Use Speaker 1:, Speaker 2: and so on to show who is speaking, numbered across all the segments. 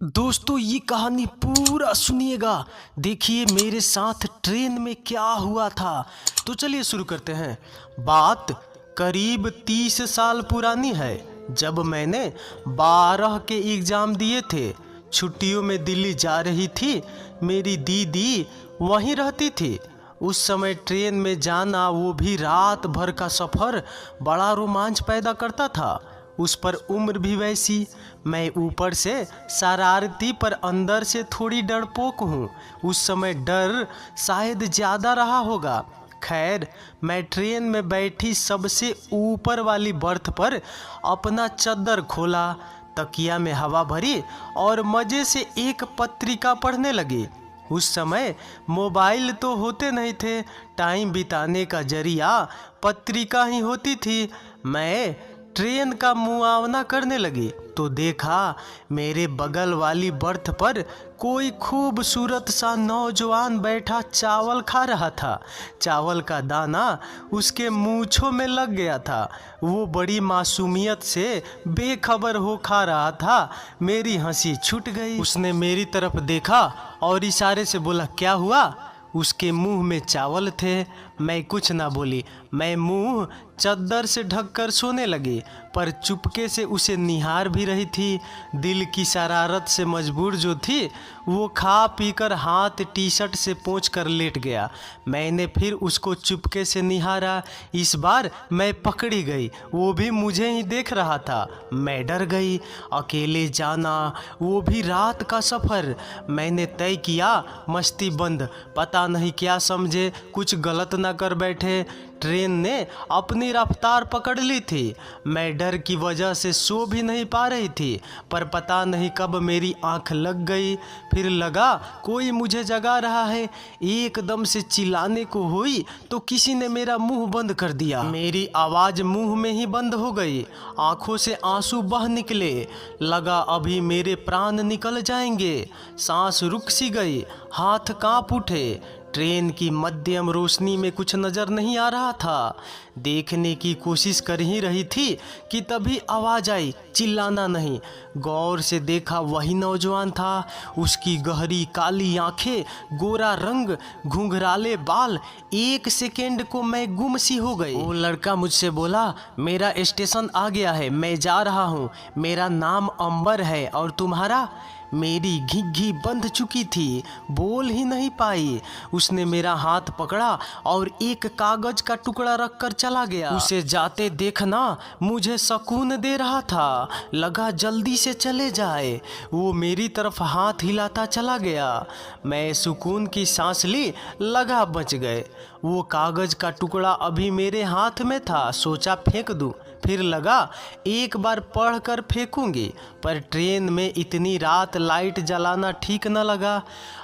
Speaker 1: दोस्तों ये कहानी पूरा सुनिएगा। देखिए मेरे साथ ट्रेन में क्या हुआ था। तो चलिए शुरू करते हैं। बात करीब 30 साल पुरानी है, जब मैंने 12 के एग्ज़ाम दिए थे। छुट्टियों में दिल्ली जा रही थी। मेरी दीदी वहीं रहती थी। उस समय ट्रेन में जाना, वो भी रात भर का सफ़र, बड़ा रोमांच पैदा करता था। उस पर उम्र भी वैसी। मैं ऊपर से शरारती पर अंदर से थोड़ी डरपोक हूँ। उस समय डर शायद ज़्यादा रहा होगा। खैर, मैं ट्रेन में बैठी सबसे ऊपर वाली बर्थ पर अपना चद्दर खोला, तकिया में हवा भरी और मज़े से एक पत्रिका पढ़ने लगी। उस समय मोबाइल तो होते नहीं थे। टाइम बिताने का जरिया पत्रिका ही होती थी। मैं ट्रेन का मुआवना करने लगी तो देखा मेरे बगल वाली बर्थ पर कोई खूबसूरत सा नौजवान बैठा चावल खा रहा था। चावल का दाना उसके मूंछों में लग गया था। वो बड़ी मासूमियत से बेखबर हो खा रहा था। मेरी हंसी छूट गई। उसने मेरी तरफ देखा और इशारे से बोला, क्या हुआ? उसके मुंह में चावल थे। मैं कुछ ना बोली। मैं मुंह चद्दर से ढककर सोने लगी, पर चुपके से उसे निहार भी रही थी। दिल की शरारत से मजबूर जो थी, वो खा पीकर हाथ टी शर्ट से पोंछ कर लेट गया। मैंने फिर उसको चुपके से निहारा। इस बार मैं पकड़ी गई। वो भी मुझे ही देख रहा था। मैं डर गई। अकेले जाना, वो भी रात का सफ़र। मैंने तय किया मस्ती बंद। पता नहीं क्या समझे, कुछ गलत ना कर बैठे। ट्रेन ने अपनी रफ्तार पकड़ ली थी। मैं डर की वजह से सो भी नहीं पा रही थी, पर पता नहीं कब मेरी आंख लग गई। फिर लगा कोई मुझे जगा रहा है। एकदम से चिल्लाने को हुई तो किसी ने मेरा मुंह बंद कर दिया। मेरी आवाज़ मुंह में ही बंद हो गई। आंखों से आंसू बह निकले। लगा अभी मेरे प्राण निकल जाएंगे। सांस रुक सी गई। हाथ कांप उठे। ट्रेन की मध्यम रोशनी में कुछ नज़र नहीं आ रहा था। देखने की कोशिश कर ही रही थी कि तभी आवाज़ आई, चिल्लाना नहीं। गौर से देखा, वही नौजवान था। उसकी गहरी काली आंखें, गोरा रंग, घुंघराले बाल। एक सेकेंड को मैं गुम सी हो गई। वो लड़का मुझसे बोला, मेरा स्टेशन आ गया है, मैं जा रहा हूँ। मेरा नाम अंबर है और तुम्हारा? मेरी घिघी बंध चुकी थी, बोल ही नहीं पाई। उसने मेरा हाथ पकड़ा और एक कागज का टुकड़ा रखकर चला गया। उसे जाते देखना मुझे सुकून दे रहा था। लगा जल्दी से चले जाए। वो मेरी तरफ हाथ हिलाता चला गया। मैं सुकून की सांस ली। लगा बच गए। वो कागज का टुकड़ा अभी मेरे हाथ में था। सोचा फेंक दूं, फिर लगा एक बार पढ़ कर फेंकूंगी, पर ट्रेन में इतनी रात लाइट जलाना ठीक न लगा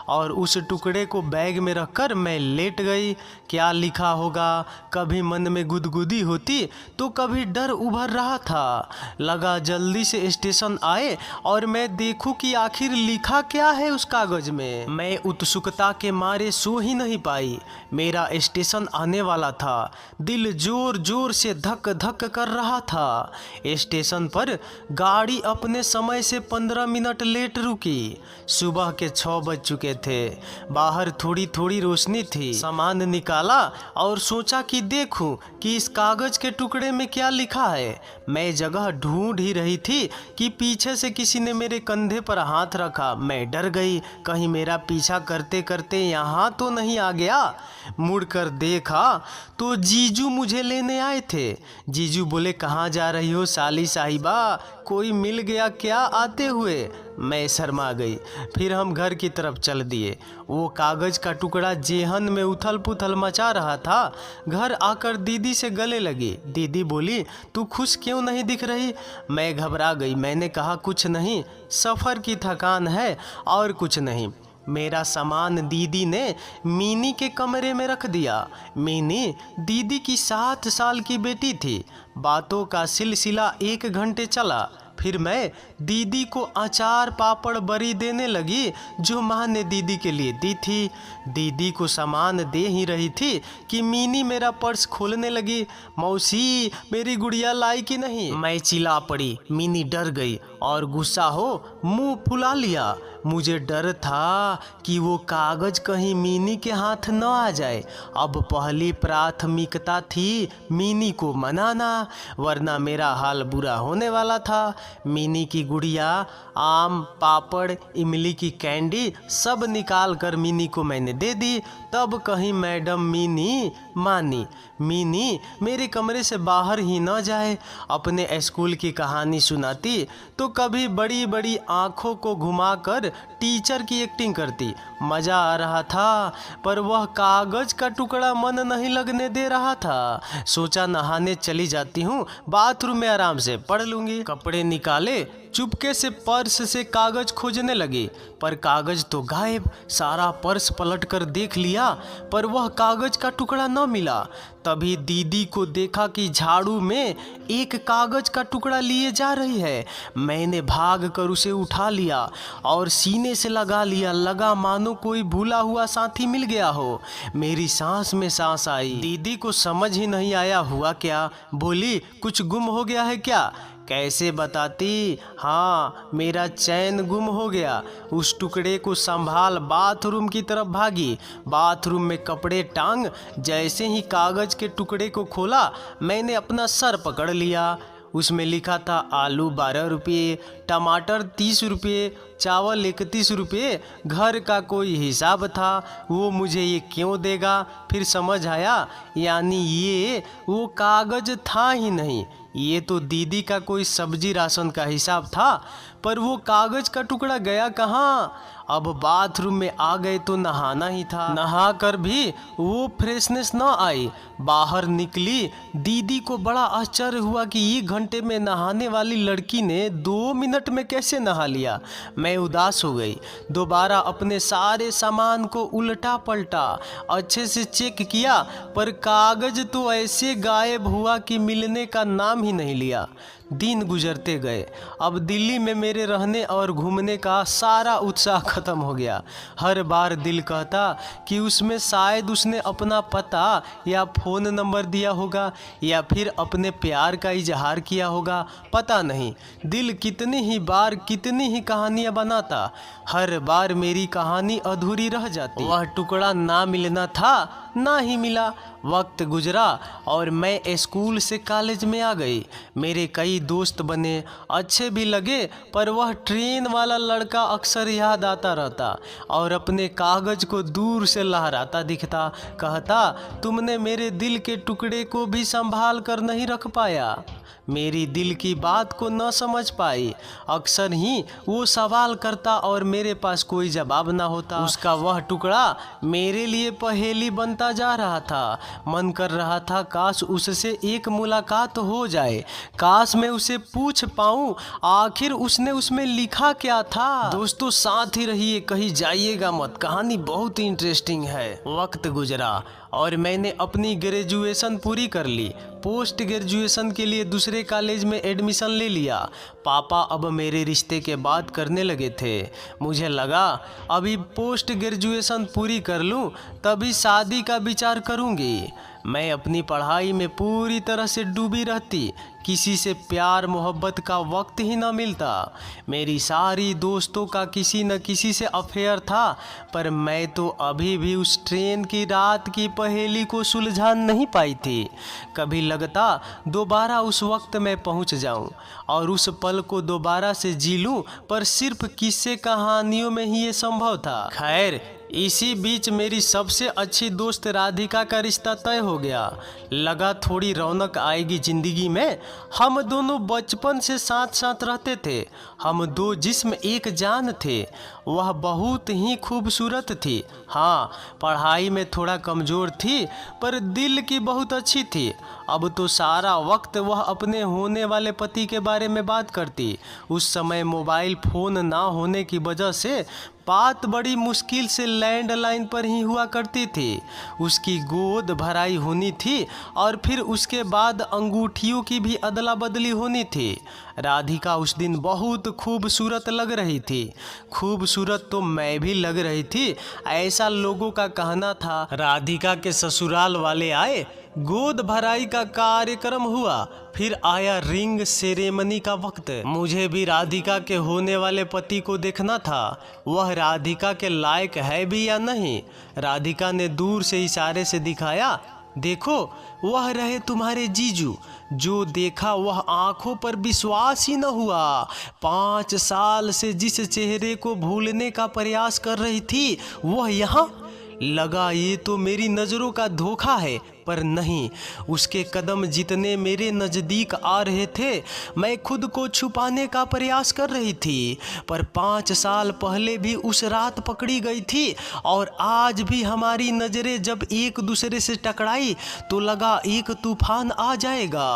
Speaker 1: और उस टुकड़े को बैग में रखकर मैं लेट गई। क्या लिखा होगा? कभी मन में गुदगुदी होती तो कभी डर उभर रहा था। लगा जल्दी से स्टेशन आए और मैं देखूं कि आखिर लिखा क्या है उस कागज में। मैं उत्सुकता के मारे सो ही नहीं पाई। मेरा स्टेशन आने वाला था। दिल जोर जोर से धक धक कर रहा था। स्टेशन पर गाड़ी अपने समय से 15 मिनट लेट रुकी। सुबह के 6 बज चुके थे। बाहर थोड़ी थोड़ी रोशनी थी। सामान निकाला और सोचा कि देखूं कि इस कागज के टुकड़े में क्या लिखा है। मैं जगह ढूंढ ही रही थी कि पीछे से किसी ने मेरे कंधे पर हाथ रखा। मैं डर गई, कहीं मेरा पीछा करते करते यहाँ तो नहीं आ गया। मुड़कर देखा तो जीजू मुझे लेने आए थे। जीजू बोले, कहाँ जा रही हो साली साहिबा? कोई मिल गया क्या आते हुए? मैं शर्मा गई। फिर हम घर की तरफ चल दिए। वो कागज का टुकड़ा जेहन में उथल पुथल मचा रहा था। घर आकर दीदी से गले लगी। दीदी बोली, तू खुश क्यों नहीं दिख रही? मैं घबरा गई। मैंने कहा, कुछ नहीं, सफ़र की थकान है और कुछ नहीं। मेरा सामान दीदी ने मीनी के कमरे में रख दिया। मीनी दीदी की 7 साल की बेटी थी। बातों का सिलसिला 1 घंटे चला। फिर मैं दीदी को अचार पापड़ बरी देने लगी जो माँ ने दीदी के लिए दी थी। दीदी को सामान दे ही रही थी कि मीनी मेरा पर्स खोलने लगी। मौसी, मेरी गुड़िया लाई कि नहीं? मैं चिल्ला पड़ी। मीनी डर गई और गुस्सा हो मुंह फुला लिया। मुझे डर था कि वो कागज कहीं मीनी के हाथ न आ जाए। अब पहली प्राथमिकता थी मीनी को मनाना, वरना मेरा हाल बुरा होने वाला था। मीनी की गुड़िया, आम, पापड़, इमली की कैंडी सब निकाल कर मीनी को मैंने दे दी। तब कहीं मैडम मीनी मानी। मीनी मेरे कमरे से बाहर ही न जाए। अपने स्कूल की कहानी सुनाती तो कभी बड़ी बड़ी आंखों को घुमाकर टीचर की एक्टिंग करती। मज़ा आ रहा था, पर वह कागज का टुकड़ा मन नहीं लगने दे रहा था। सोचा नहाने चली जाती हूँ, बाथरूम में आराम से पढ़ लूँगी। कपड़े निकाले, चुपके से पर्स से कागज खोजने लगी, पर कागज तो गायब। सारा पर्स पलट कर देख लिया, पर वह कागज का टुकड़ा न मिला। तभी दीदी को देखा कि झाड़ू में एक कागज का टुकड़ा लिए जा रही है। मैंने भाग कर उसे उठा लिया और सीने से लगा लिया। लगा मानो कोई भूला हुआ साथी मिल गया हो। मेरी सांस में सांस आई। दीदी को समझ ही नहीं आया हुआ क्या। बोली, कुछ गुम हो गया है क्या? कैसे बताती? हाँ, मेरा चैन गुम हो गया। उस टुकड़े को संभाल बाथरूम की तरफ भागी। बाथरूम में कपड़े टांग जैसे ही कागज के टुकड़े को खोला, मैंने अपना सर पकड़ लिया। उसमें लिखा था आलू 12 रुपये, टमाटर 30 रुपये, चावल 31 रुपये। घर का कोई हिसाब था, वो मुझे ये क्यों देगा? फिर समझ आया, यानी ये वो कागज था ही नहीं, ये तो दीदी का कोई सब्जी राशन का हिसाब था। पर वो कागज का टुकड़ा गया कहाँ? अब बाथरूम में आ गए तो नहाना ही था। नहा कर भी वो फ्रेशनेस न आई। बाहर निकली, दीदी को बड़ा आश्चर्य हुआ कि 1 घंटे में नहाने वाली लड़की ने 2 मिनट में कैसे नहा लिया। मैं उदास हो गई। दोबारा अपने सारे सामान को उल्टा पलटा, अच्छे से चेक किया, पर कागज तो ऐसे गायब हुआ कि मिलने का नाम ही नहीं लिया। दिन गुजरते गए। अब दिल्ली में मेरे रहने और घूमने का सारा उत्साह खत्म हो गया। हर बार दिल कहता कि उसमें शायद उसने अपना पता या फ़ोन नंबर दिया होगा, या फिर अपने प्यार का इजहार किया होगा। पता नहीं दिल कितनी ही बार कितनी ही कहानियाँ बनाता, हर बार मेरी कहानी अधूरी रह जाती। वह टुकड़ा ना मिलना था, ना ही मिला। वक्त गुजरा और मैं स्कूल से कॉलेज में आ गई। मेरे कई दोस्त बने, अच्छे भी लगे, पर वह ट्रेन वाला लड़का अक्सर याद आता रहता और अपने कागज को दूर से लहराता दिखता। कहता, तुमने मेरे दिल के टुकड़े को भी संभाल कर नहीं रख पाया, मेरी दिल की बात को न समझ पाई। अक्सर ही वो सवाल करता और मेरे पास कोई जवाब ना होता। उसका वह टुकड़ा मेरे लिए पहेली बनता जा रहा था। मन कर रहा था काश उससे एक मुलाकात हो जाए, काश मैं उसे पूछ पाऊं आखिर उसने उसमें लिखा क्या था। दोस्तों, साथ ही रहिए, कहीं जाइएगा मत, कहानी बहुत इंटरेस्टिंग है। वक्त गुजरा और मैंने अपनी ग्रेजुएशन पूरी कर ली। पोस्ट ग्रेजुएशन के लिए दूसरे कॉलेज में एडमिशन ले लिया। पापा अब मेरे रिश्ते के बात करने लगे थे। मुझे लगा अभी पोस्ट ग्रेजुएशन पूरी कर लूं तभी शादी का विचार करूंगी। मैं अपनी पढ़ाई में पूरी तरह से डूबी रहती, किसी से प्यार मोहब्बत का वक्त ही न मिलता। मेरी सारी दोस्तों का किसी न किसी से अफेयर था, पर मैं तो अभी भी उस ट्रेन की रात की पहेली को सुलझा नहीं पाई थी। कभी लगता दोबारा उस वक्त में पहुंच जाऊं और उस पल को दोबारा से जी लूं, पर सिर्फ किस्से कहानियों में ही ये संभव था। खैर, इसी बीच मेरी सबसे अच्छी दोस्त राधिका का रिश्ता तय हो गया। लगा थोड़ी रौनक आएगी ज़िंदगी में। हम दोनों बचपन से साथ साथ रहते थे। हम दो जिस्म एक जान थे। वह बहुत ही खूबसूरत थी। हाँ, पढ़ाई में थोड़ा कमज़ोर थी, पर दिल की बहुत अच्छी थी। अब तो सारा वक्त वह अपने होने वाले पति के बारे में बात करती। उस समय मोबाइल फ़ोन ना होने की वजह से बात बड़ी मुश्किल से लैंडलाइन पर ही हुआ करती थी। उसकी गोद भराई होनी थी और फिर उसके बाद अंगूठियों की भी अदला बदली होनी थी। राधिका उस दिन बहुत खूबसूरत लग रही थी। खूबसूरत तो मैं भी लग रही थी, ऐसा लोगों का कहना था। राधिका के ससुराल वाले आए, गोद भराई का कार्यक्रम हुआ, फिर आया रिंग सेरेमनी का वक्त। मुझे भी राधिका के होने वाले पति को देखना था, वह राधिका के लायक है भी या नहीं। राधिका ने दूर से इशारे से दिखाया, देखो वह रहे तुम्हारे जीजू। जो देखा वह आंखों पर विश्वास ही न हुआ। 5 साल से जिस चेहरे को भूलने का प्रयास कर रही थी वह यहाँ। लगा ये तो मेरी नज़रों का धोखा है, पर नहीं। उसके कदम जितने मेरे नज़दीक आ रहे थे, मैं खुद को छुपाने का प्रयास कर रही थी। पर 5 साल पहले भी उस रात पकड़ी गई थी और आज भी हमारी नज़रें जब एक दूसरे से टकराई तो लगा एक तूफान आ जाएगा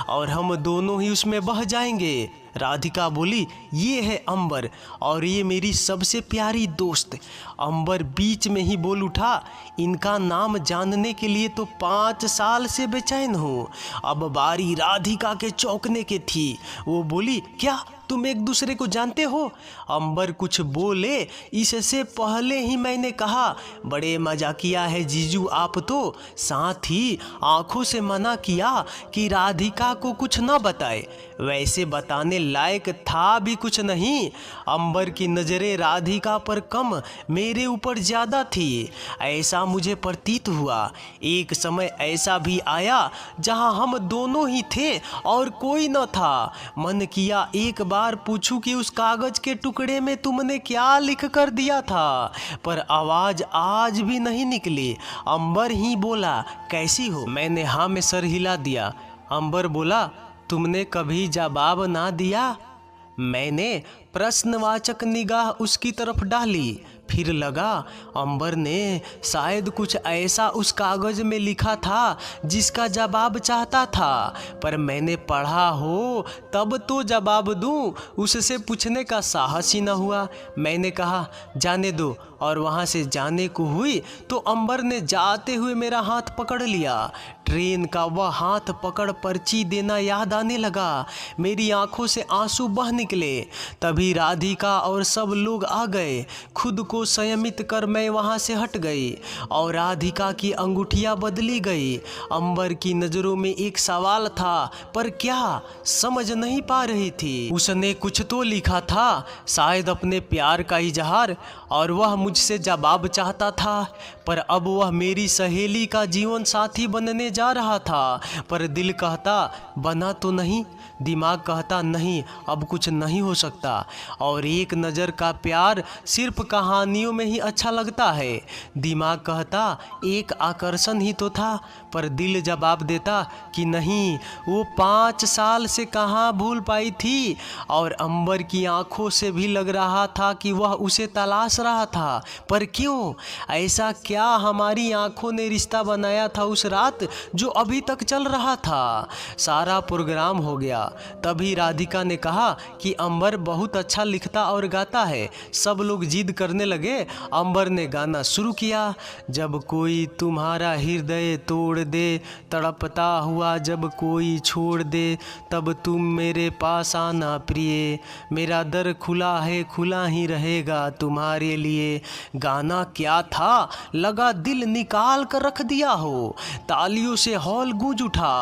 Speaker 1: और हम दोनों ही उसमें बह जाएंगे। राधिका बोली, ये है अंबर और ये मेरी सबसे प्यारी दोस्त। अंबर बीच में ही बोल उठा, इनका नाम जानने के लिए तो 5 साल से बेचैन हूँ। अब बारी राधिका के चौंकने की थी। वो बोली, क्या तुम एक दूसरे को जानते हो? अंबर कुछ बोले इससे पहले ही मैंने कहा, बड़े मजाकिया है जीजू आप तो। साथ ही आंखों से मना किया कि राधिका को कुछ न बताए। वैसे बताने लायक था भी कुछ नहीं। अंबर की नज़रें राधिका पर कम, मेरे ऊपर ज़्यादा थी, ऐसा मुझे प्रतीत हुआ। एक समय ऐसा भी आया जहां हम दोनों ही थे और कोई न था। मन किया एक बार पूछूं कि उस कागज के टुकड़े में तुमने क्या लिख कर दिया था, पर आवाज़ आज भी नहीं निकली। अंबर ही बोला, कैसी हो? मैंने हाँ में सर हिला दिया। अंबर बोला, तुमने कभी जवाब ना दिया? मैंने प्रश्नवाचक निगाह उसकी तरफ डाली। फिर लगा अंबर ने शायद कुछ ऐसा उस कागज़ में लिखा था जिसका जवाब चाहता था, पर मैंने पढ़ा हो तब तो जवाब दूं, उससे पूछने का साहस ही न हुआ। मैंने कहा, जाने दो, और वहाँ से जाने को हुई तो अंबर ने जाते हुए मेरा हाथ पकड़ लिया। ट्रेन का वह हाथ पकड़ पर्ची देना याद आने लगा। मेरी आंखों से आंसू बह निकले। तभी राधिका और सब लोग आ गए। खुद को संयमित कर मैं वहाँ से हट गई और राधिका की अंगूठियाँ बदली गई। अंबर की नज़रों में एक सवाल था, पर क्या समझ नहीं पा रही थी। उसने कुछ तो लिखा था, शायद अपने प्यार का इजहार, और वह मुझसे जवाब चाहता था। पर अब वह मेरी सहेली का जीवन साथी बनने जा रहा था, पर दिल कहता बना तो नहीं, दिमाग कहता नहीं, अब कुछ नहीं हो सकता। और एक नज़र का प्यार सिर्फ कहानियों में ही अच्छा लगता है। दिमाग कहता एक आकर्षण ही तो था, पर दिल जवाब देता कि नहीं, वो 5 साल से कहाँ भूल पाई थी। और अंबर की आंखों से भी लग रहा था कि वह उसे तलाश रहा था, पर क्यों? ऐसा क्या हमारी आंखों ने रिश्ता बनाया था उस रात जो अभी तक चल रहा था। सारा प्रोग्राम हो गया। तभी राधिका ने कहा कि अंबर बहुत अच्छा लिखता और गाता है। सब लोग जिद करने लगे। अंबर ने गाना शुरू किया, जब कोई तुम्हारा हृदय तोड़ दे, तड़पता हुआ जब कोई छोड़ दे, तब तुम मेरे पास आना प्रिय, मेरा दर खुला है, खुला ही रहेगा तुम्हारे लिए। गाना क्या था, लगा दिल निकाल कर रख दिया हो। तालियों से हॉल गूंज उठा।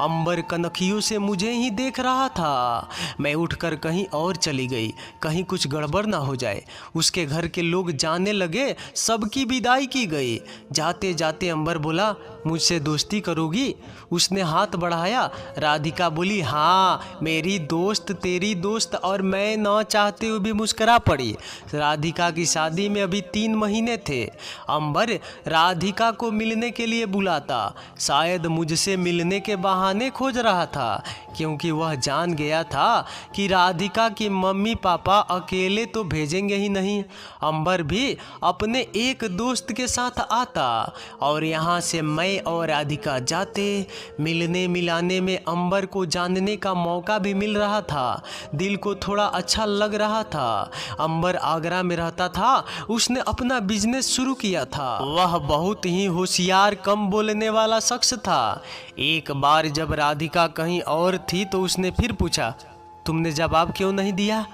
Speaker 1: अंबर कनखियों से मुझे ही देख रहा था। मैं उठकर कहीं और चली गई, कहीं कुछ गड़बड़ ना हो जाए। उसके घर के लोग जाने लगे, सबकी विदाई की गई। जाते जाते अंबर बोला, मुझसे दोस्ती करोगी? उसने हाथ बढ़ाया। राधिका बोली, हाँ मेरी दोस्त, तेरी दोस्त। और मैं न चाहते हुए भी मुस्करा पड़ी। राधिका की शादी में अभी 3 महीने थे। अंबर राधिका को मिलने के लिए बुलाता, शायद मुझसे मिलने के बहाने खोज रहा था, क्योंकि वह जान गया था कि राधिका की मम्मी मम्मी पापा अकेले तो भेजेंगे ही नहीं, अंबर भी अपने एक दोस्त के साथ आता और यहाँ से मैं और राधिका जाते। मिलने मिलाने में अंबर को जानने का मौका भी मिल रहा था, दिल को थोड़ा अच्छा लग रहा था। अंबर आगरा में रहता था, उसने अपना बिजनेस शुरू किया था। वह बहुत ही होशियार, कम बोलने वाला शख्स था। एक बार जब राधिका कहीं और थी तो उसने फिर पूछा, तुमने जवाब क्यों नहीं दिया?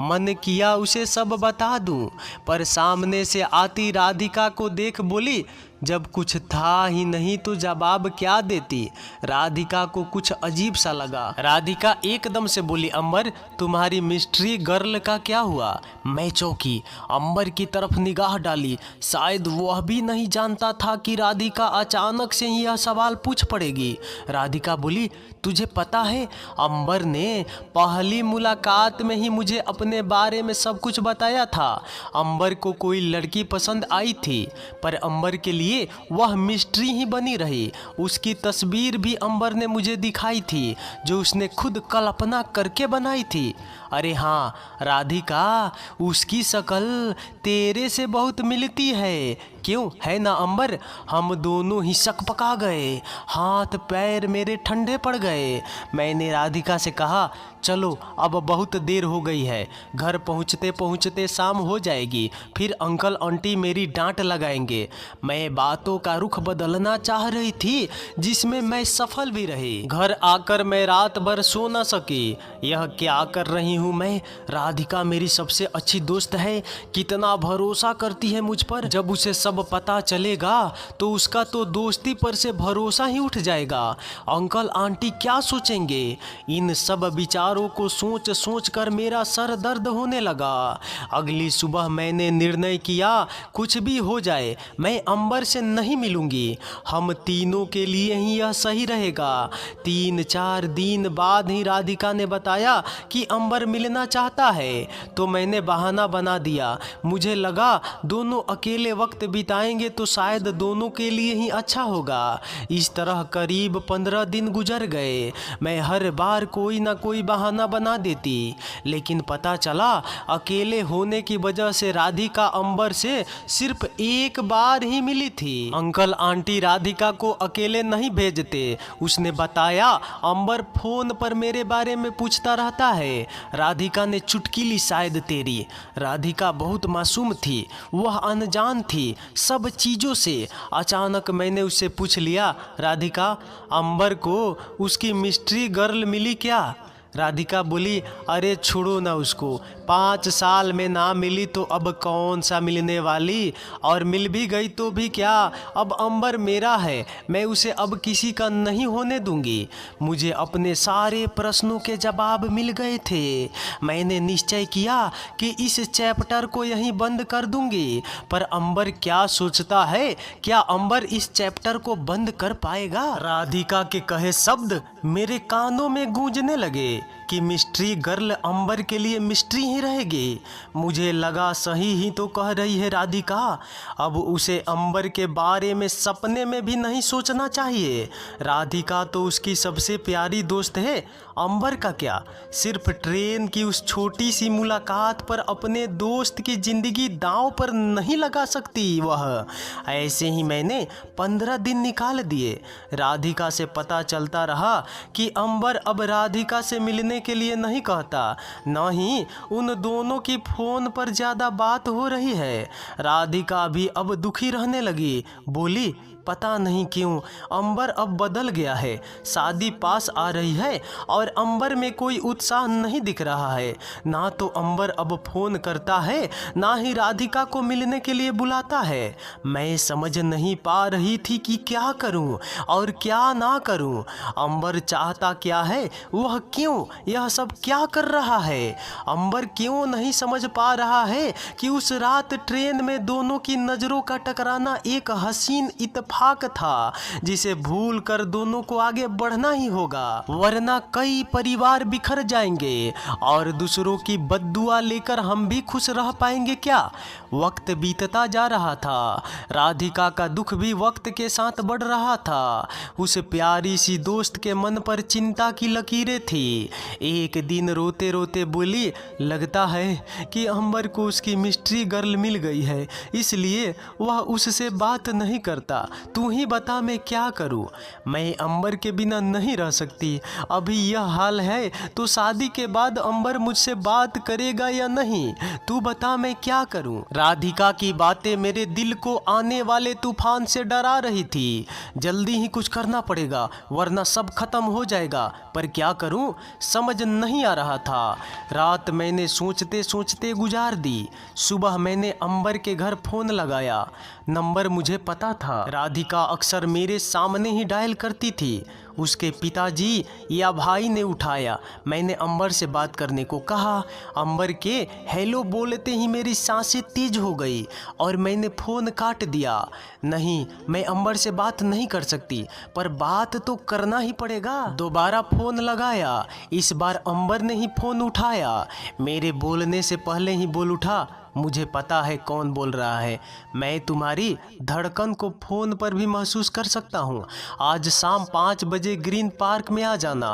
Speaker 1: मन किया उसे सब बता दूं, पर सामने से आती राधिका को देख बोली, जब कुछ था ही नहीं तो जवाब क्या देती। राधिका को कुछ अजीब सा लगा। राधिका एकदम से बोली, अंबर तुम्हारी मिस्ट्री गर्ल का क्या हुआ? मैं चौंकी, अंबर की तरफ निगाह डाली। शायद वह भी नहीं जानता था कि राधिका अचानक से ही यह सवाल पूछ पड़ेगी। राधिका बोली, तुझे पता है अंबर ने पहली मुलाकात में ही मुझे अपने बारे में सब कुछ बताया था। अंबर को कोई लड़की पसंद आई थी, पर अंबर के लिए वह मिस्ट्री ही बनी रही। उसकी तस्वीर भी अंबर ने मुझे दिखाई थी, जो उसने खुद कल्पना करके बनाई थी। अरे हाँ राधिका, उसकी शक्ल तेरे से बहुत मिलती है, क्यों है ना अंबर? हम दोनों ही सकपका गए, हाथ पैर मेरे ठंडे पड़ गए। मैंने राधिका से कहा, चलो अब बहुत देर हो गई है, घर पहुँचते पहुँचते शाम हो जाएगी, फिर अंकल आंटी मेरी डांट लगाएंगे। मैं बातों का रुख बदलना चाह रही थी, जिसमें मैं सफल भी रही। घर आकर मैं रात भर सो न सकी। यह क्या कर रही हूँ मैं? राधिका मेरी सबसे अच्छी दोस्त है, कितना भरोसा करती है मुझ पर। जब उसे सब पता चलेगा तो उसका तो दोस्ती पर से भरोसा ही उठ जाएगा। अंकल आंटी क्या सोचेंगे? इन सब विचारों को सोच सोच कर मेरा सर दर्द होने लगा। अगली सुबह मैंने निर्णय किया, कुछ भी हो जाए मैं अंबर से नहीं मिलूंगी। हम तीनों के लिए ही यह सही रहेगा। 3-4 दिन बाद ही राधिका ने बताया कि अंबर मिलना चाहता है, तो मैंने बहाना बना दिया। मुझे लगा दोनों अकेले वक्त बिताएंगे तो शायद दोनों के लिए ही अच्छा होगा। इस तरह करीब 15 दिन गुजर गए। मैं हर बार कोई ना कोई बहाना बना देती, लेकिन पता चला अकेले होने की वजह से राधिका अंबर से सिर्फ एक बार ही मिली थी। अंकल आंटी राधिका को अकेले नहीं भेजते। उसने बताया, अंबर फोन पर मेरे बारे में पूछता रहता है। राधिका ने चुटकी ली शायद तेरी। राधिका बहुत मासूम थी, वह अनजान थी सब चीज़ों से। अचानक मैंने उससे पूछ लिया, राधिका अंबर को उसकी मिस्ट्री गर्ल मिली क्या? राधिका बोली, अरे छोड़ो ना उसको, 5 साल में ना मिली तो अब कौन सा मिलने वाली, और मिल भी गई तो भी क्या, अब अंबर मेरा है, मैं उसे अब किसी का नहीं होने दूंगी। मुझे अपने सारे प्रश्नों के जवाब मिल गए थे। मैंने निश्चय किया कि इस चैप्टर को यहीं बंद कर दूंगी, पर अंबर क्या सोचता है? क्या अंबर इस चैप्टर को बंद कर पाएगा? राधिका के कहे शब्द मेरे कानों में गूंजने लगे कि मिस्ट्री गर्ल अंबर के लिए मिस्ट्री ही रहेगी। मुझे लगा सही ही तो कह रही है राधिका, अब उसे अंबर के बारे में सपने में भी नहीं सोचना चाहिए। राधिका तो उसकी सबसे प्यारी दोस्त है, अंबर का क्या? सिर्फ ट्रेन की उस छोटी सी मुलाकात पर अपने दोस्त की जिंदगी दांव पर नहीं लगा सकती वह। ऐसे ही मैंने 15 दिन निकाल दिए। राधिका से पता चलता रहा कि अंबर अब राधिका से मिलने के लिए नहीं कहता, न ही उन दोनों की फोन पर ज़्यादा बात हो रही है। राधिका भी अब दुखी रहने लगी। बोली, पता नहीं क्यों अंबर अब बदल गया है। शादी पास आ रही है और अंबर में कोई उत्साह नहीं दिख रहा है। ना तो अंबर अब फ़ोन करता है, ना ही राधिका को मिलने के लिए बुलाता है। मैं समझ नहीं पा रही थी कि क्या करूं और क्या ना करूं। अंबर चाहता क्या है, वह क्यों यह सब क्या कर रहा है? अंबर क्यों नहीं समझ पा रहा है कि उस रात ट्रेन में दोनों की नज़रों का टकराना एक हसीन इत्तेफाक था जिसे भूल कर दोनों को आगे बढ़ना ही होगा, वरना कई परिवार बिखर जाएंगे और दूसरों की बद्दुआ लेकर हम भी खुश रह पाएंगे क्या। वक्त बीतता जा रहा था, राधिका का दुख भी वक्त के साथ बढ़ रहा था। उस प्यारी सी दोस्त के मन पर चिंता की लकीरें थी। एक दिन रोते रोते बोली, लगता है कि अंबर को उसकी मिस्ट्री गर्ल मिल गई है, इसलिए वह उससे बात नहीं करता। तू ही बता मैं क्या करूं। मैं अंबर के बिना नहीं रह सकती। अभी यह हाल है तो शादी के बाद अंबर मुझसे बात करेगा या नहीं, तू बता मैं क्या करूं। राधिका की बातें मेरे दिल को आने वाले तूफान से डरा रही थी। जल्दी ही कुछ करना पड़ेगा वरना सब खत्म हो जाएगा, पर क्या करूं समझ नहीं आ रहा था। रात मैंने सोचते सोचते गुजार दी। सुबह मैंने अंबर के घर फोन लगाया। नंबर मुझे पता था, राधिका अक्सर मेरे सामने ही डायल करती थी। उसके पिताजी या भाई ने उठाया। मैंने अंबर से बात करने को कहा। अंबर के हेलो बोलते ही मेरी सांसें तेज हो गई और मैंने फ़ोन काट दिया। नहीं, मैं अंबर से बात नहीं कर सकती, पर बात तो करना ही पड़ेगा। दोबारा फ़ोन लगाया। इस बार अंबर ने ही फ़ोन उठाया। मेरे बोलने से पहले ही बोल उठा, मुझे पता है कौन बोल रहा है। मैं तुम्हारी धड़कन को फ़ोन पर भी महसूस कर सकता हूँ। आज शाम 5 बजे ग्रीन पार्क में आ जाना।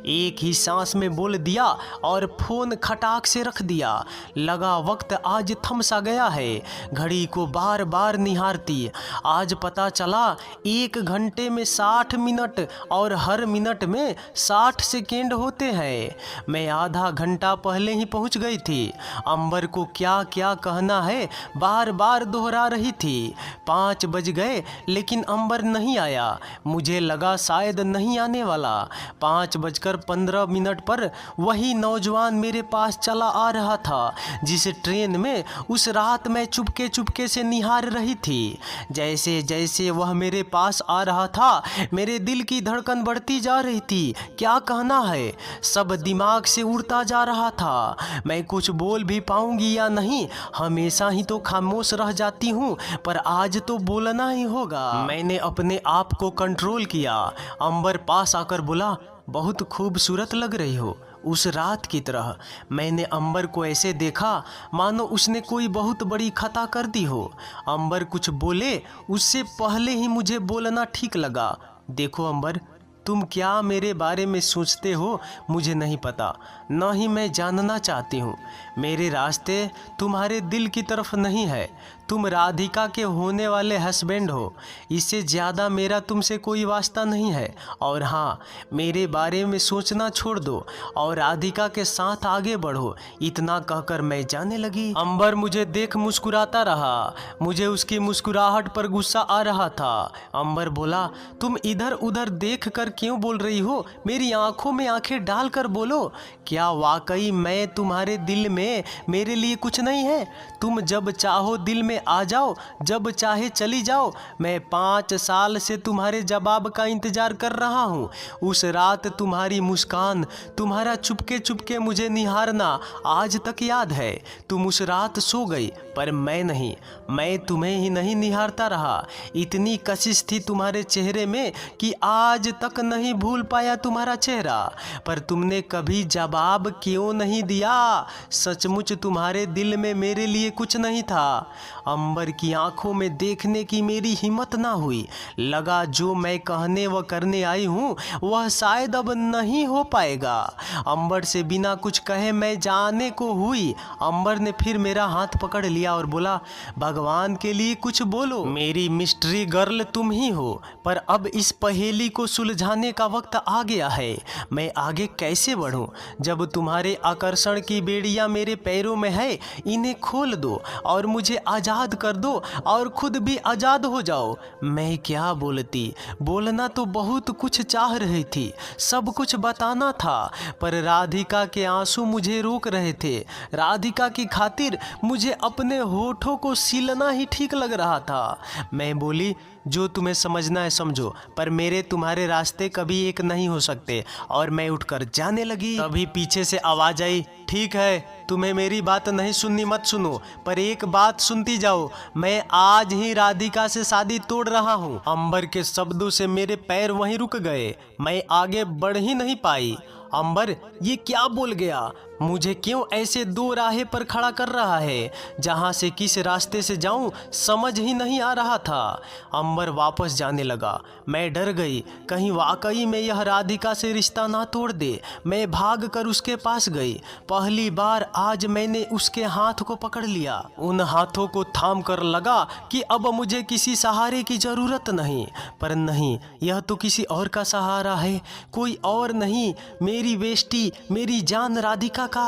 Speaker 1: एक ही सांस में बोल दिया और फ़ोन खटाक से रख दिया। लगा वक्त आज थम सा गया है। घड़ी को बार बार निहारती। आज पता चला 1 घंटे में 60 मिनट और हर मिनट में 60 सेकेंड होते हैं। मैं आधा घंटा पहले ही पहुँच गई थी। अंबर को क्या क्या कहना है बार बार दोहरा रही थी। 5 बज गए लेकिन अंबर नहीं आया। मुझे लगा शायद नहीं आने वाला। 5:15 पर वही नौजवान मेरे पास चला आ रहा था जिस ट्रेन में उस रात मैं चुपके चुपके से निहार रही थी। जैसे जैसे वह मेरे पास आ रहा था मेरे दिल की धड़कन बढ़ती जा रही थी। क्या कहना है सब दिमाग से उड़ता जा रहा था। मैं कुछ बोल भी पाऊंगी या नहीं, हमेशा ही तो खामोश रह जाती हूँ, पर आज तो बोलना ही होगा। मैंने अपने आप को कंट्रोल किया। अंबर पास आकर बोला, बहुत खूबसूरत लग रही हो, उस रात की तरह। मैंने अंबर को ऐसे देखा मानो उसने कोई बहुत बड़ी खता कर दी हो। अंबर कुछ बोले उससे पहले ही मुझे बोलना ठीक लगा। देखो अंबर, तुम क्या मेरे बारे में सोचते हो मुझे नहीं पता, न ही मैं जानना चाहती हूँ। मेरे रास्ते तुम्हारे दिल की तरफ नहीं है। तुम राधिका के होने वाले हस्बैंड हो, इससे ज़्यादा मेरा तुमसे कोई वास्ता नहीं है। और हाँ, मेरे बारे में सोचना छोड़ दो और राधिका के साथ आगे बढ़ो। इतना कहकर मैं जाने लगी। अंबर मुझे देख मुस्कुराता रहा। मुझे उसकी मुस्कुराहट पर गुस्सा आ रहा था। अंबर बोला, तुम इधर उधर देख कर क्यों बोल रही हो? मेरी आंखों में आंखें डाल कर बोलो। क्या वाकई मैं तुम्हारे दिल में मेरे लिए कुछ नहीं है? तुम जब चाहो दिल में आ जाओ, जब चाहे चली जाओ। मैं 5 साल से तुम्हारे जवाब का इंतजार कर रहा हूँ। उस रात तुम्हारी मुस्कान, तुम्हारा चुपके चुपके मुझे निहारना आज तक याद है। तुम उस रात सो गई पर मैं नहीं। मैं तुम्हें ही नहीं निहारता रहा। इतनी कशिश थी तुम्हारे चेहरे में कि आज तक नहीं भूल पाया तुम्हारा चेहरा। पर तुमने कभी जवाब क्यों नहीं दिया? सचमुच तुम्हारे दिल में मेरे लिए कुछ नहीं था। अंबर की आंखों में देखने की मेरी हिम्मत ना हुई। लगा जो मैं कहने व करने आई हूँ वह शायद अब नहीं हो पाएगा। अंबर से बिना कुछ कहे मैं जाने को हुई। अंबर ने फिर मेरा हाथ पकड़ लिया और बोला, भगवान के लिए कुछ बोलो। मेरी मिस्ट्री गर्ल तुम ही हो, पर अब इस पहेली को सुलझाने का वक्त आ गया है। मैं आगे कैसे बढ़ूं? जब तुम्हारे आकर्षण की बेड़ियां मेरे पैरों में है, इन्हें खोल दो और मुझे आज़ाद कर दो और खुद भी आज़ाद हो जाओ। मैं क्या बोलती? बोलना तो बहुत कुछ चाह रही थी, सब कुछ बताना था, पर राधिका के आंसू मुझे रोक रहे थे। राधिका की खातिर मुझे अपने होठों को सीलना ही ठीक लग रहा था। मैं बोली, जो तुम्हें समझना है समझो, पर मेरे तुम्हारे रास्ते कभी एक नहीं हो सकते। और मैं उठकर जाने लगी। तभी पीछे से आवाज आई, ठीक है, तुम्हें मेरी बात नहीं सुननी मत सुनो, पर एक बात सुनती जाओ, मैं आज ही राधिका से शादी तोड़ रहा हूँ। अंबर के शब्दों से मेरे पैर वहीं रुक गए, मैं आगे बढ़ ही नहीं पाई। अंबर ये क्या बोल गया? मुझे क्यों ऐसे दो राहें पर खड़ा कर रहा है? जहाँ से किस रास्ते से जाऊं समझ ही नहीं आ रहा था। अंबर वापस जाने लगा। मैं डर गई, कहीं वाकई में यह राधिका से रिश्ता ना तोड़ दे। मैं भाग कर उसके पास गई। पहली बार आज मैंने उसके हाथ को पकड़ लिया। उन हाथों को थाम कर लगा कि अब मुझे किसी सहारे की जरूरत नहीं। पर नहीं, यह तो किसी और का सहारा है, कोई और नहीं, मेरी बेटी, मेरी जान राधिका का।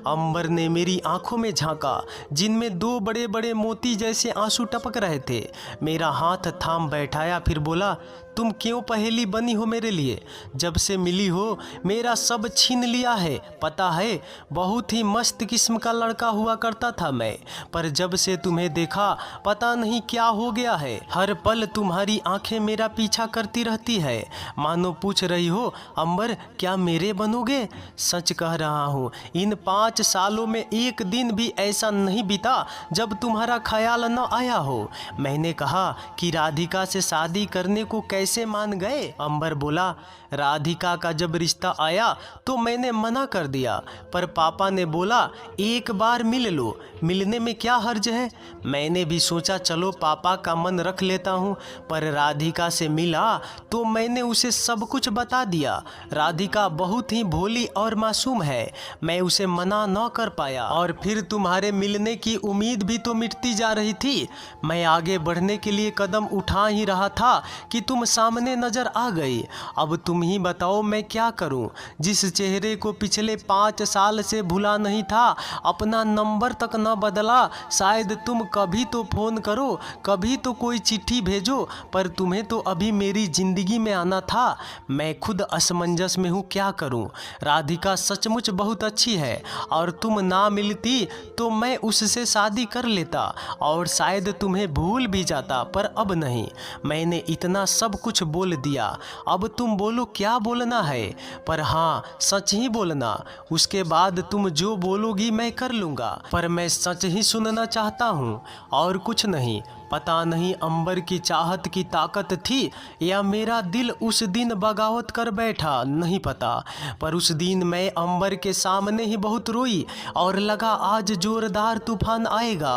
Speaker 1: अंबर ने मेरी आंखों में झांका, जिनमें दो बड़े बड़े मोती जैसे आंसू टपक रहे थे। मेरा हाथ थाम बैठाया, फिर बोला, तुम क्यों पहेली बनी हो मेरे लिए? जब से मिली हो मेरा सब छीन लिया है। पता है, बहुत ही मस्त किस्म का लड़का हुआ करता था मैं, पर जब से तुम्हें देखा पता नहीं क्या हो गया है। हर पल तुम्हारी आंखें मेरा पीछा करती रहती है, मानो पूछ रही हो, अंबर क्या मेरे बनोगे? सच कह रहा हूँ, इन 5 सालों में एक दिन भी ऐसा नहीं बीता जब तुम्हारा ख्याल न आया हो। मैंने कहा कि राधिका से शादी करने को कैसे मान गए? अंबर बोला, राधिका का जब रिश्ता आया तो मैंने मना कर दिया, पर पापा ने बोला एक बार मिल लो, मिलने में क्या हर्ज है। मैंने भी सोचा चलो पापा का मन रख लेता हूँ, पर राधिका से मिला तो मैंने उसे सब कुछ बता दिया। राधिका बहुत ही भोली और मासूम है, मैं उसे मना न कर पाया। और फिर तुम्हारे मिलने की उम्मीद भी तो मिटती जा रही थी। मैं आगे बढ़ने के लिए कदम उठा ही रहा था कि तुम सामने नजर आ गई। अब तुम ही बताओ मैं क्या करूं? जिस चेहरे को पिछले 5 साल से भूला नहीं था, अपना नंबर तक न बदला, शायद तुम कभी तो फोन करो, कभी तो कोई चिट्ठी भेजो, पर तुम्हें तो अभी मेरी जिंदगी में आना था। मैं खुद असमंजस में हूँ, क्या करूँ? राधिका सचमुच बहुत अच्छी है, और तुम ना मिलती तो मैं उससे शादी कर लेता और शायद तुम्हें भूल भी जाता, पर अब नहीं। मैंने इतना सब कुछ बोल दिया, अब तुम बोलो क्या बोलना है, पर हाँ सच ही बोलना। उसके बाद तुम जो बोलोगी मैं कर लूँगा, पर मैं सच ही सुनना चाहता हूँ और कुछ नहीं। पता नहीं अंबर की चाहत की ताकत थी या मेरा दिल उस दिन बगावत कर बैठा, नहीं पता, पर उस दिन मैं अंबर के सामने ही बहुत रोई और लगा आज जोरदार तूफान आएगा।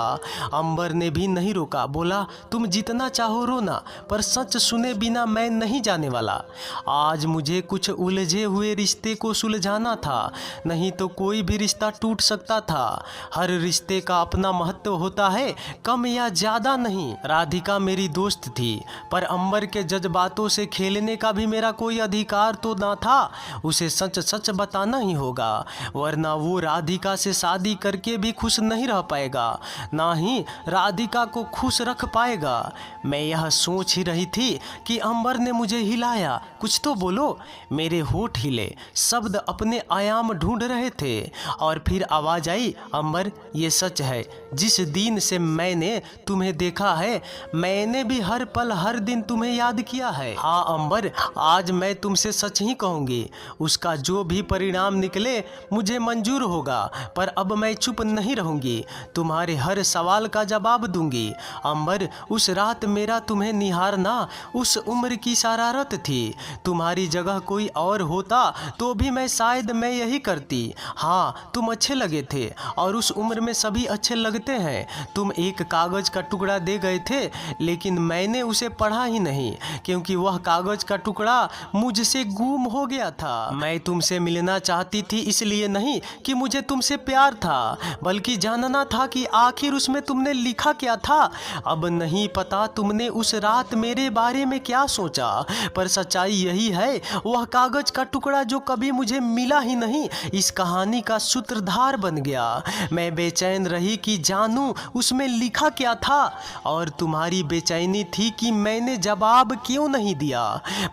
Speaker 1: अंबर ने भी नहीं रोका, बोला तुम जितना चाहो रोना, पर सच सुने बिना मैं नहीं जाने वाला। आज मुझे कुछ उलझे हुए रिश्ते को सुलझाना था, नहीं तो कोई भी रिश्ता टूट सकता था। हर रिश्ते का अपना महत्व होता है, कम या ज़्यादा नहीं। राधिका मेरी दोस्त थी, पर अंबर के जज्बातों से खेलने का भी मेरा कोई अधिकार तो ना था। उसे सच सच बताना ही होगा, वरना वो राधिका से शादी करके भी खुश नहीं रह पाएगा, ना ही राधिका को खुश रख पाएगा। मैं यह सोच ही रही थी कि अंबर ने मुझे हिलाया, कुछ तो बोलो। मेरे होठ हिले, शब्द अपने आयाम ढूंढ रहे थे, और फिर आवाज आई, अंबर ये सच है, जिस दिन से मैंने तुम्हें देखा है मैंने भी हर पल हर दिन तुम्हें याद किया है। हाँ अंबर, आज मैं तुमसे सच ही कहूँगी, उसका जो भी परिणाम निकले मुझे मंजूर होगा, पर अब मैं चुप नहीं रहूँगी, तुम्हारे हर सवाल का जवाब दूंगी। अंबर, उस रात मेरा तुम्हें निहारना उस उम्र की शरारत थी, तुम्हारी जगह कोई और होता तो भी मैं शायद मैं यही करती। हाँ तुम अच्छे लगे थे, और उस उम्र में सभी अच्छे लगते हैं। तुम एक कागज का टुकड़ा दे गए थे, लेकिन मैंने उसे पढ़ा ही नहीं, क्योंकि वह कागज का टुकड़ा मुझसे गुम हो गया था। मैं तुमसे मिलना चाहती थी, इसलिए नहीं कि मुझे तुमसे प्यार था, बल्कि जानना था कि आखिर उसमें तुमने लिखा क्या था। अब नहीं पता तुमने उस रात मेरे बारे में क्या सोचा, पर सच्चाई यही है, वह कागज का टुकड़ा जो कभी मुझे मिला ही नहीं, इस कहानी का सूत्रधार बन गया। मैं बेचैन रही कि जानूं उसमें लिखा क्या था, और तुम्हारी बेचैनी थी कि मैंने जवाब क्यों नहीं दिया,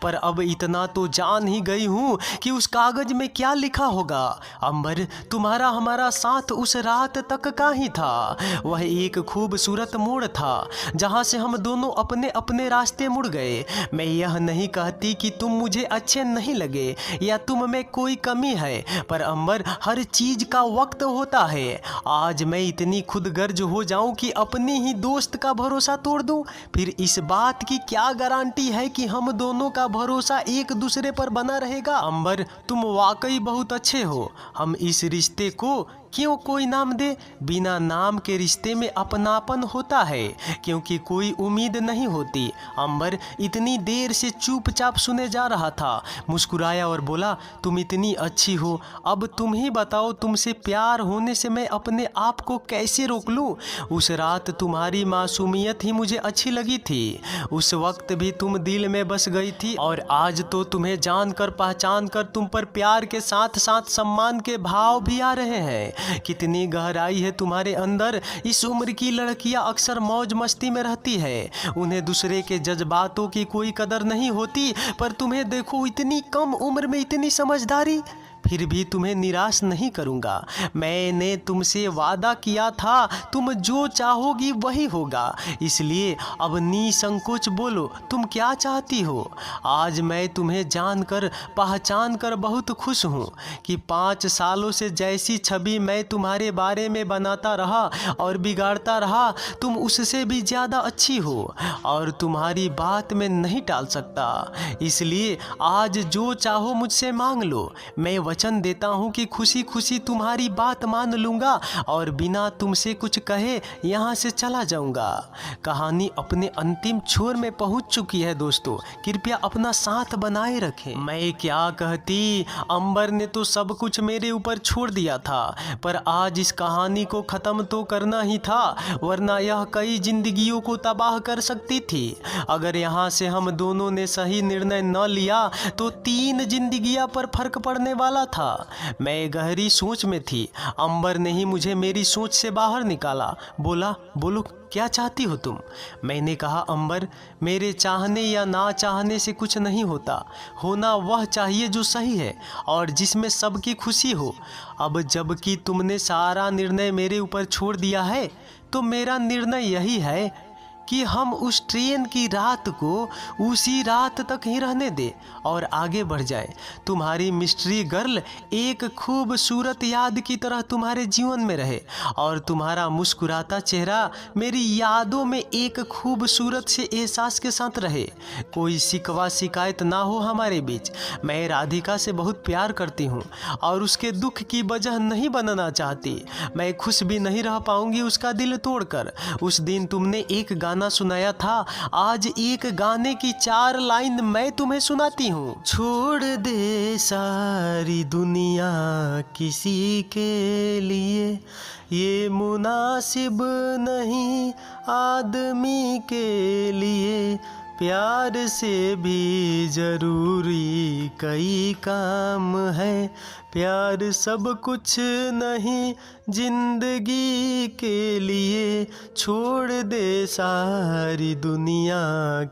Speaker 1: पर अब इतना तो जान ही गई हूँ कि उस कागज में क्या लिखा होगा। अंबर, तुम्हारा हमारा साथ उस रात तक का ही था। वह एक खूबसूरत मोड़ था जहाँ से हम दोनों अपने अपने रास्ते मुड़ गए। मैं यह नहीं कहती कि तुम मुझे अच्छे नहीं लगे या तुम में कोई कमी है, पर अंबर, हर चीज का वक्त होता है। आज मैं इतनी खुदगर्ज हो जाऊं कि अपनी ही दोस्त का भरोसा तोड़ दूं, फिर इस बात की क्या गारंटी है कि हम दोनों का भरोसा एक दूसरे पर बना रहेगा। अंबर, तुम वाकई बहुत अच्छे हो। हम इस रिश्ते को क्यों कोई नाम दे? बिना नाम के रिश्ते में अपनापन होता है, क्योंकि कोई उम्मीद नहीं होती। अंबर इतनी देर से चुपचाप सुने जा रहा था, मुस्कुराया और बोला, तुम इतनी अच्छी हो, अब तुम ही बताओ, तुमसे प्यार होने से मैं अपने आप को कैसे रोक लूं? उस रात तुम्हारी मासूमियत ही मुझे अच्छी लगी थी, उस वक्त भी तुम दिल में बस गई थी, और आज तो तुम्हें जानकर पहचान कर तुम पर प्यार के साथ साथ सम्मान के भाव भी आ रहे हैं। कितनी गहराई है तुम्हारे अंदर। इस उम्र की लड़कियां अक्सर मौज मस्ती में रहती है, उन्हें दूसरे के जज्बातों की कोई कदर नहीं होती, पर तुम्हें देखो, इतनी कम उम्र में इतनी समझदारी। फिर भी तुम्हें निराश नहीं करूंगा। मैंने तुमसे वादा किया था, तुम जो चाहोगी वही होगा, इसलिए अब निसंकोच बोलो, तुम क्या चाहती हो? आज मैं तुम्हें जानकर पहचान कर बहुत खुश हूँ कि 5 सालों से जैसी छवि मैं तुम्हारे बारे में बनाता रहा और बिगाड़ता रहा, तुम उससे भी ज़्यादा अच्छी हो और तुम्हारी बात मैं नहीं टाल सकता। इसलिए आज जो चाहो मुझसे मांग लो। मैं वचन देता हूँ कि खुशी खुशी तुम्हारी बात मान लूँगा और बिना तुमसे कुछ कहे यहाँ से चला जाऊँगा। कहानी अपने अंतिम छोर में पहुँच चुकी है दोस्तों, कृपया अपना साथ बनाए रखें। मैं क्या कहती, अंबर ने तो सब कुछ मेरे ऊपर छोड़ दिया था, पर आज इस कहानी को ख़त्म तो करना ही था, वरना यह कई जिंदगियों को तबाह कर सकती थी। अगर यहाँ से हम दोनों ने सही निर्णय न लिया तो 3 जिंदगियाँ पर फर्क पड़ने वाला था। मैं गहरी सोच में थी, अंबर ने ही मुझे मेरी सोच से बाहर निकाला। बोला, बोलो क्या चाहती हो तुम? मैंने कहा, अंबर, मेरे चाहने या ना चाहने से कुछ नहीं होता, होना वह चाहिए जो सही है और जिसमें सबकी खुशी हो। अब जबकि तुमने सारा निर्णय मेरे ऊपर छोड़ दिया है, तो मेरा निर्णय यही है कि हम उस ट्रेन की रात को उसी रात तक ही रहने दें और आगे बढ़ जाएं। तुम्हारी मिस्ट्री गर्ल एक खूबसूरत याद की तरह तुम्हारे जीवन में रहे और तुम्हारा मुस्कुराता चेहरा मेरी यादों में एक खूबसूरत से एहसास के साथ रहे। कोई शिकवा शिकायत ना हो हमारे बीच। मैं राधिका से बहुत प्यार करती हूँ और उसके दुख की वजह नहीं बनना चाहती। मैं खुश भी नहीं रह पाऊँगी उसका दिल तोड़कर। उस दिन तुमने एक गाना सुनाया था, आज एक गाने की 4 लाइन मैं तुम्हें सुनाती हूँ। छोड़ दे सारी दुनिया किसी के लिए, ये मुनासिब नहीं आदमी के लिए, प्यार से भी ज़रूरी कई काम है, प्यार सब कुछ नहीं जिंदगी के लिए, छोड़ दे सारी दुनिया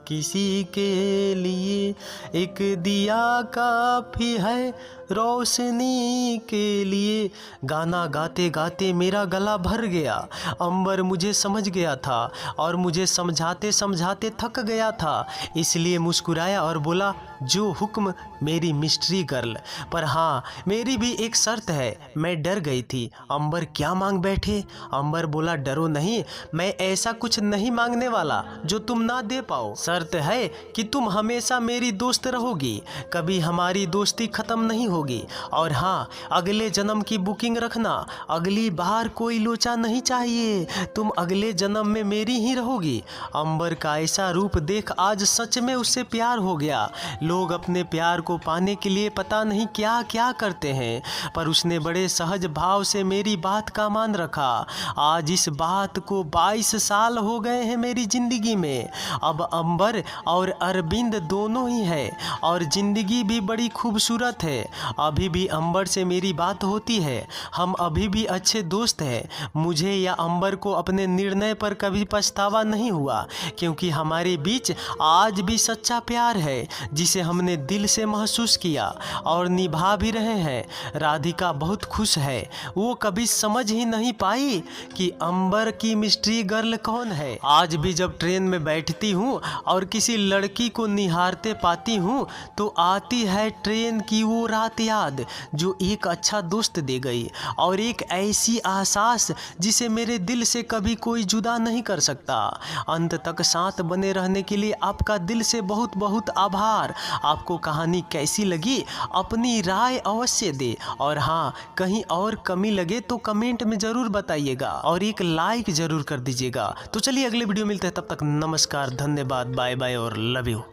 Speaker 1: किसी के लिए, एक दिया काफ़ी है रोशनी के लिए। गाना गाते गाते मेरा गला भर गया। अंबर मुझे समझ गया था और मुझे समझाते समझाते थक गया था, इसलिए मुस्कुराया और बोला, जो हुक्म मेरी मिस्ट्री गर्ल। पर हाँ, मेरी भी एक शर्त है। मैं डर गई थी। अंबर क्या मांग बैठे? अंबर बोला, डरो नहीं, मैं ऐसा कुछ नहीं मांगने वाला जो तुम ना दे पाओ। शर्त है कि तुम हमेशा मेरी दोस्त रहोगी, कभी हमारी दोस्ती खत्म नहीं होगी। और हाँ, अगले जन्म की बुकिंग रखना, अगली बार कोई लोचा नहीं चाहिए, तुम अगले जन्म में मेरी ही रहोगी। अंबर का ऐसा रूप देख आज सच में उससे प्यार हो गया। लोग अपने प्यार को पाने के लिए पता नहीं क्या क्या करते हैं, पर उसने बड़े सहज भाव से मेरी बात का मान रखा। आज इस बात को 22 साल हो गए हैं मेरी ज़िंदगी में। अब अंबर और अरविंद दोनों ही है और ज़िंदगी भी बड़ी खूबसूरत है। अभी भी अंबर से मेरी बात होती है, हम अभी भी अच्छे दोस्त हैं। मुझे या अंबर को अपने निर्णय पर कभी पछतावा नहीं हुआ, क्योंकि हमारे बीच आज भी सच्चा प्यार है जिसे हमने दिल से महसूस किया और निभा भी रहे हैं। राधिका बहुत खुश है। वो कभी समझ ही नहीं पाई कि अंबर की मिस्ट्री गर्ल कौन है। आज भी जब ट्रेन में बैठती हूँ और किसी लड़की को निहारते पाती हूँ तो आती है ट्रेन की वो रात याद जो एक अच्छा दोस्त दे गई, और एक ऐसी आसास जिसे मेरे दिल से कभी कोई जुदा नहीं कर सकता। अंत तक साथ बने रहने के लिए आपका दिल से बहुत बहुत आभार। आपको कहानी कैसी लगी अपनी राय अवश्य दे, और हाँ, कहीं और कमी लगे तो कमेंट में ज़रूर बताइएगा और एक लाइक ज़रूर कर दीजिएगा। तो चलिए अगले वीडियो मिलते हैं, तब तक नमस्कार, धन्यवाद, बाय बाय और लव यू।